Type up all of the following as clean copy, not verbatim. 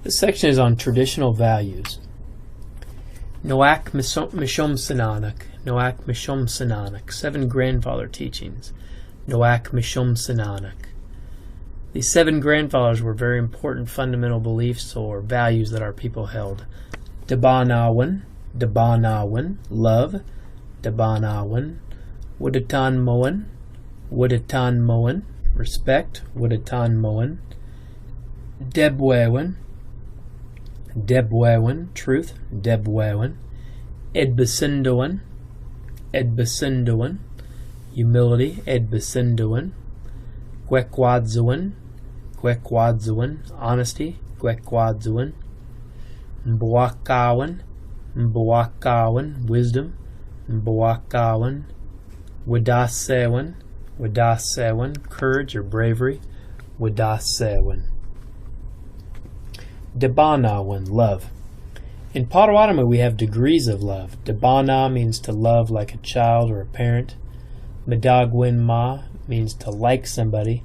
This section is on traditional values. Noak Mishom Sinanak, Noak Mishom Sinanak, 7 grandfather teachings. Noak Mishom Sinanak. These 7 grandfathers were very important fundamental beliefs or values that our people held. Dabanawan, love. Dabanawan, Wudatan Moan, respect. Wudatan Moan. Debwewan, truth. Debwewan. Edbasindowan, humility. Edbasindowan. Gwekwadzuwan, honesty. Gwekwadzuwan. Mbwakawan, wisdom. Mbwakawan. Wadasewan, courage or bravery. Wadasewan. Dabanawan, love. In Potawatomi we have degrees of love. Dabana means to love like a child or a parent. Medagwin ma means to like somebody.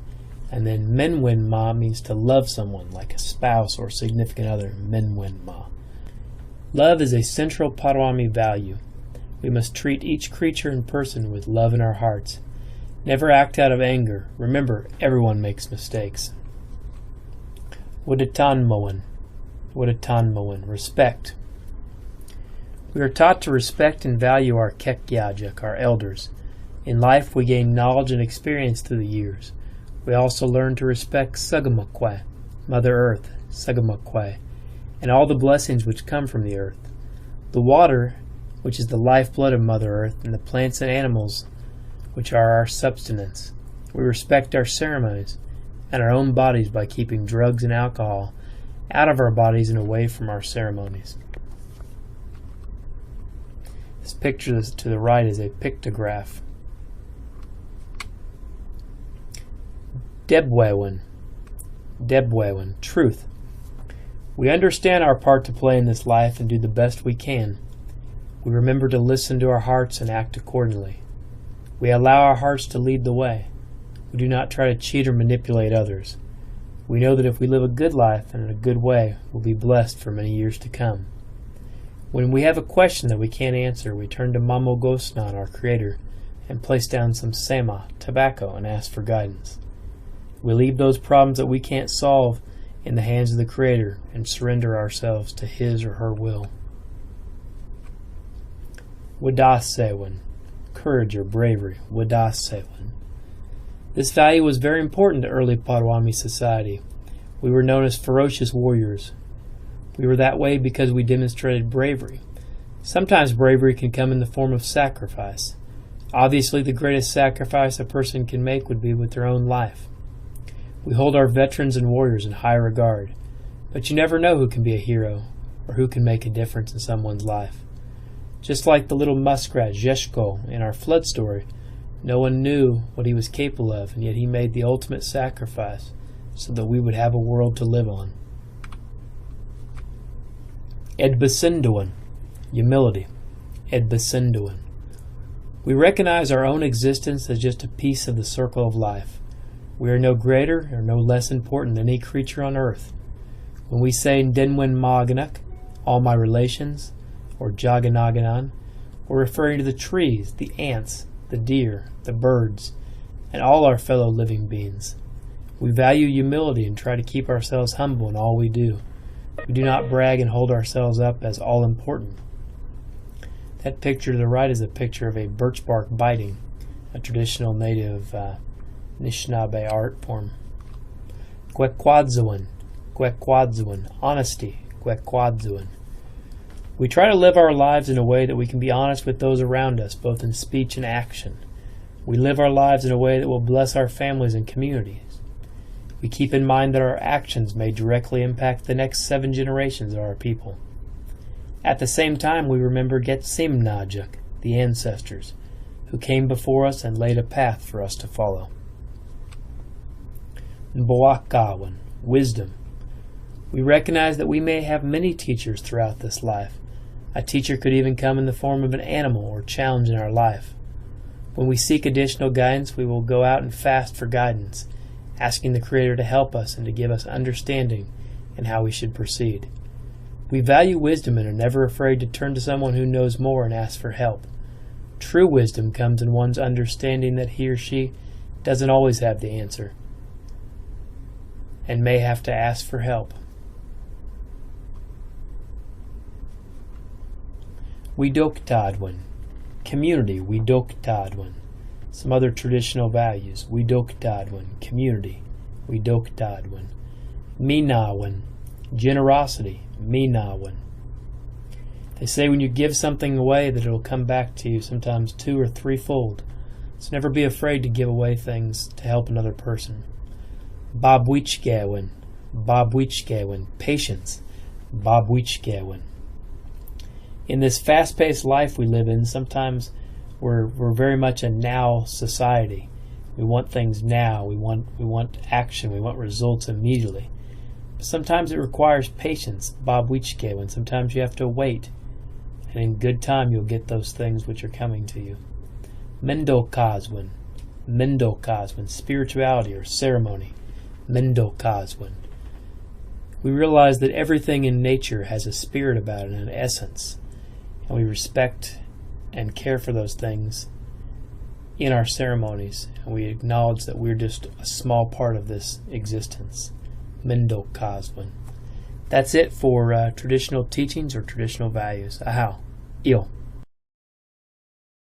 And then Menwin ma means to love someone like a spouse or significant other. Menwin ma. Love is a central Potawatomi value. We must treat each creature and person with love in our hearts. Never act out of anger. Remember, everyone makes mistakes. Wadatanmoan, respect. We are taught to respect and value our kekyajak, our elders. In life, we gain knowledge and experience through the years. We also learn to respect Sagamakwe, Mother Earth, Sagamakwe, and all the blessings which come from the earth. The water, which is the lifeblood of Mother Earth, and the plants and animals, which are our substance. We respect our ceremonies and our own bodies by keeping drugs and alcohol out of our bodies and away from our ceremonies. This picture to the right is a pictograph. Debwewan, truth. We understand our part to play in this life and do the best we can. We remember to listen to our hearts and act accordingly. We allow our hearts to lead the way. We do not try to cheat or manipulate others. We know that if we live a good life and in a good way, we'll be blessed for many years to come. When we have a question that we can't answer, we turn to Mamo Gosnan, our Creator, and place down some sema, tobacco, and ask for guidance. We leave those problems that we can't solve in the hands of the Creator and surrender ourselves to His or her will. Wadasewan, courage or bravery. Wadasewan. This value was very important to early Potawatomi society. We were known as ferocious warriors. We were that way because we demonstrated bravery. Sometimes bravery can come in the form of sacrifice. Obviously, the greatest sacrifice a person can make would be with their own life. We hold our veterans and warriors in high regard, but you never know who can be a hero or who can make a difference in someone's life. Just like the little muskrat Zheshko in our flood story, no one knew what he was capable of, and yet he made the ultimate sacrifice so that we would have a world to live on. Edbasindowan, humility. Edbasindowan. We recognize our own existence as just a piece of the circle of life. We are no greater or no less important than any creature on earth. When we say Denwen Maganak, all my relations, or Jaganaganan, we're referring to the trees, the ants, the deer, the birds, and all our fellow living beings. We value humility and try to keep ourselves humble in all we do. We do not brag and hold ourselves up as all important. That picture to the right is a picture of a birch bark biting, a traditional native Anishinaabe art form. Gwekwadzuwan, honesty. Gwekwadzuwan. We try to live our lives in a way that we can be honest with those around us, both in speech and action. We live our lives in a way that will bless our families and communities. We keep in mind that our actions may directly impact the next 7 generations of our people. At the same time, we remember Getsimnajuk, the ancestors, who came before us and laid a path for us to follow. Mbwakawan, wisdom. We recognize that we may have many teachers throughout this life. A teacher could even come in the form of an animal or challenge in our life. When we seek additional guidance, we will go out and fast for guidance, asking the Creator to help us and to give us understanding and how we should proceed. We value wisdom and are never afraid to turn to someone who knows more and ask for help. True wisdom comes in one's understanding that he or she doesn't always have the answer and may have to ask for help. Widoktaadwin. Community, Widoktaadwin. Some other traditional values. Widoktaadwin. Community, Widoktaadwin. Minawin. Generosity, Minawin. They say when you give something away that it will come back to you sometimes 2 or 3-fold. So never be afraid to give away things to help another person. Babwichgawin. Babwichgawin. Patience, Babwichgawin. In this fast-paced life we live in, sometimes we're very much a now society. We want things now. We want action. We want results immediately. But sometimes it requires patience, Babwichgawin. Sometimes you have to wait, and in good time you'll get those things which are coming to you. Mendokazwin. Mendokazwin. Spirituality or ceremony. Mendokazwin. We realize that everything in nature has a spirit about it and an essence. And we respect and care for those things in our ceremonies. And we acknowledge that we're just a small part of this existence. Mendokazwin. That's it for traditional teachings or traditional values. Ahau. Il.